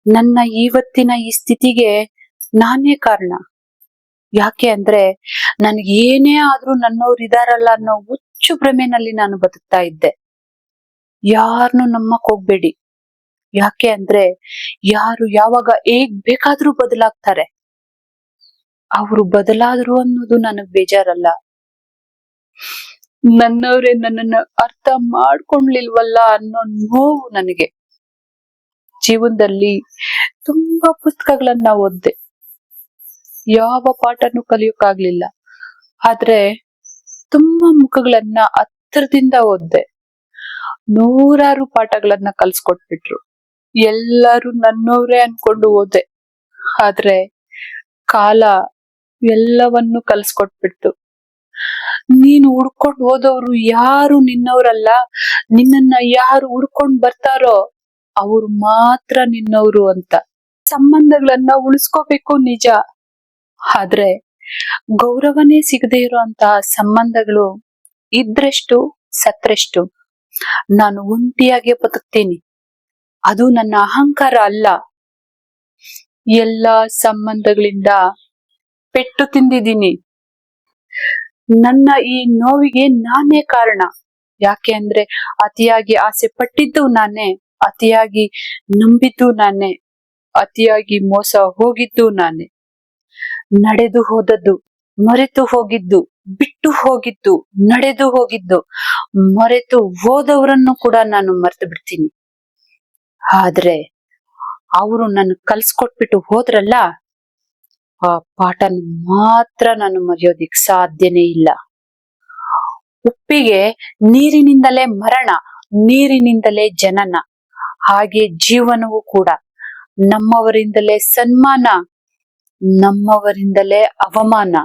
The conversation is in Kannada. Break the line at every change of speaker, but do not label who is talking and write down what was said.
ನನ್ನ ಇವತ್ತಿನ ಈ ಸ್ಥಿತಿಗೆ ನಾನೇ ಕಾರಣ. ಯಾಕೆ ಅಂದ್ರೆ ನನ್ಗೆ ಏನೇ ಆದ್ರೂ ನನ್ನವ್ರು ಇದಾರಲ್ಲ ಅನ್ನೋ ಹುಚ್ಚು ಭ್ರಮೆನಲ್ಲಿ ನಾನು ಬದುಕ್ತಾ ಇದ್ದೆ. ಯಾರನ್ನು ನಮ್ಮಕ್ ಹೋಗ್ಬೇಡಿ. ಯಾಕೆ ಅಂದ್ರೆ ಯಾರು ಯಾವಾಗ ಹೇಗ್ ಬೇಕಾದ್ರೂ ಬದಲಾಗ್ತಾರೆ. ಅವ್ರು ಬದಲಾದ್ರು ಅನ್ನೋದು ನನಗ್ ಬೇಜಾರಲ್ಲ. ನನ್ನವ್ರೆ ನನ್ನನ್ನ ಅರ್ಥ ಮಾಡ್ಕೊಂಡ್ಲಿಲ್ವಲ್ಲ ಅನ್ನೋ ನೋವು ನನಗೆ. ಜೀವನದಲ್ಲಿ ತುಂಬಾ ಪುಸ್ತಕಗಳನ್ನ ಓದ್ದೆ, ಯಾವ ಪಾಠನೂ ಕಲಿಯೋಕ್ಕಾಗ್ಲಿಲ್ಲ. ಆದ್ರೆ ತುಂಬಾ ಮುಖಗಳನ್ನ ಹತ್ರದಿಂದ ಓದ್ದೆ, ನೂರಾರು ಪಾಠಗಳನ್ನ ಕಲ್ಸ್ಕೊಟ್ಬಿಟ್ರು. ಎಲ್ಲರೂ ನನ್ನವ್ರೇ ಅನ್ಕೊಂಡು ಓದೆ. ಆದ್ರೆ ಕಾಲ ಎಲ್ಲವನ್ನು ಕಲ್ಸ್ಕೊಟ್ಬಿಡ್ತು. ನೀನು ಹುಡ್ಕೊಂಡ್ ಓದೋರು ಯಾರು ನಿನ್ನವ್ರಲ್ಲ. ನಿನ್ನನ್ನ ಯಾರು ಹುಡ್ಕೊಂಡ್ ಬರ್ತಾರೋ ಅವ್ರು ಮಾತ್ರ ನಿನ್ನವ್ರು ಅಂತ. ಸಂಬಂಧಗಳನ್ನ ಉಳಿಸ್ಕೋಬೇಕು ನಿಜ, ಆದ್ರೆ ಗೌರವನೇ ಸಿಗದೆ ಇರೋಂತಹ ಸಂಬಂಧಗಳು ಇದ್ರೆಷ್ಟು ಸತ್ರೆಷ್ಟು. ನಾನು ಒಂಟಿಯಾಗೆ ಬದುಕ್ತೀನಿ, ಅದು ನನ್ನ ಅಹಂಕಾರ ಅಲ್ಲ. ಎಲ್ಲಾ ಸಂಬಂಧಗಳಿಂದ ಪೆಟ್ಟು ತಿಂದಿದ್ದೀನಿ. ನನ್ನ ಈ ನೋವಿಗೆ ನಾನೇ ಕಾರಣ. ಯಾಕೆ ಅಂದ್ರೆ ಅತಿಯಾಗಿ ಆಸೆ ಪಟ್ಟಿದ್ದು ನಾನೇ, ಅತಿಯಾಗಿ ನಂಬಿದ್ದು ನಾನೇ, ಅತಿಯಾಗಿ ಮೋಸ ಹೋಗಿದ್ದು ನಾನೇ. ನಡೆದು ಹೋದದ್ದು, ಮರೆತು ಹೋಗಿದ್ದು, ಬಿಟ್ಟು ಹೋಗಿದ್ದು, ನಡೆದು ಹೋಗಿದ್ದು, ಮರೆತು ಹೋದವರನ್ನು ಕೂಡ ನಾನು ಮರೆತು ಬಿಡ್ತೀನಿ. ಆದ್ರೆ ಅವರು ನನ್ನ ಕಲ್ಸ್ಕೊಟ್ಬಿಟ್ಟು ಹೋದ್ರಲ್ಲ, ಆ ಪಾಠನ ಮಾತ್ರ ನಾನು ಮರೆಯೋದಿಕ್ ಸಾಧ್ಯನೇ ಇಲ್ಲ. ಉಪ್ಪಿಗೆ ನೀರಿನಿಂದಲೇ ಮರಣ, ನೀರಿನಿಂದಲೇ ಜನನ. ಹಾಗೆ ಜೀವನವೂ ಕೂಡ ನಮ್ಮವರಿಂದಲೇ ಸನ್ಮಾನ, ನಮ್ಮವರಿಂದಲೇ ಅವಮಾನ.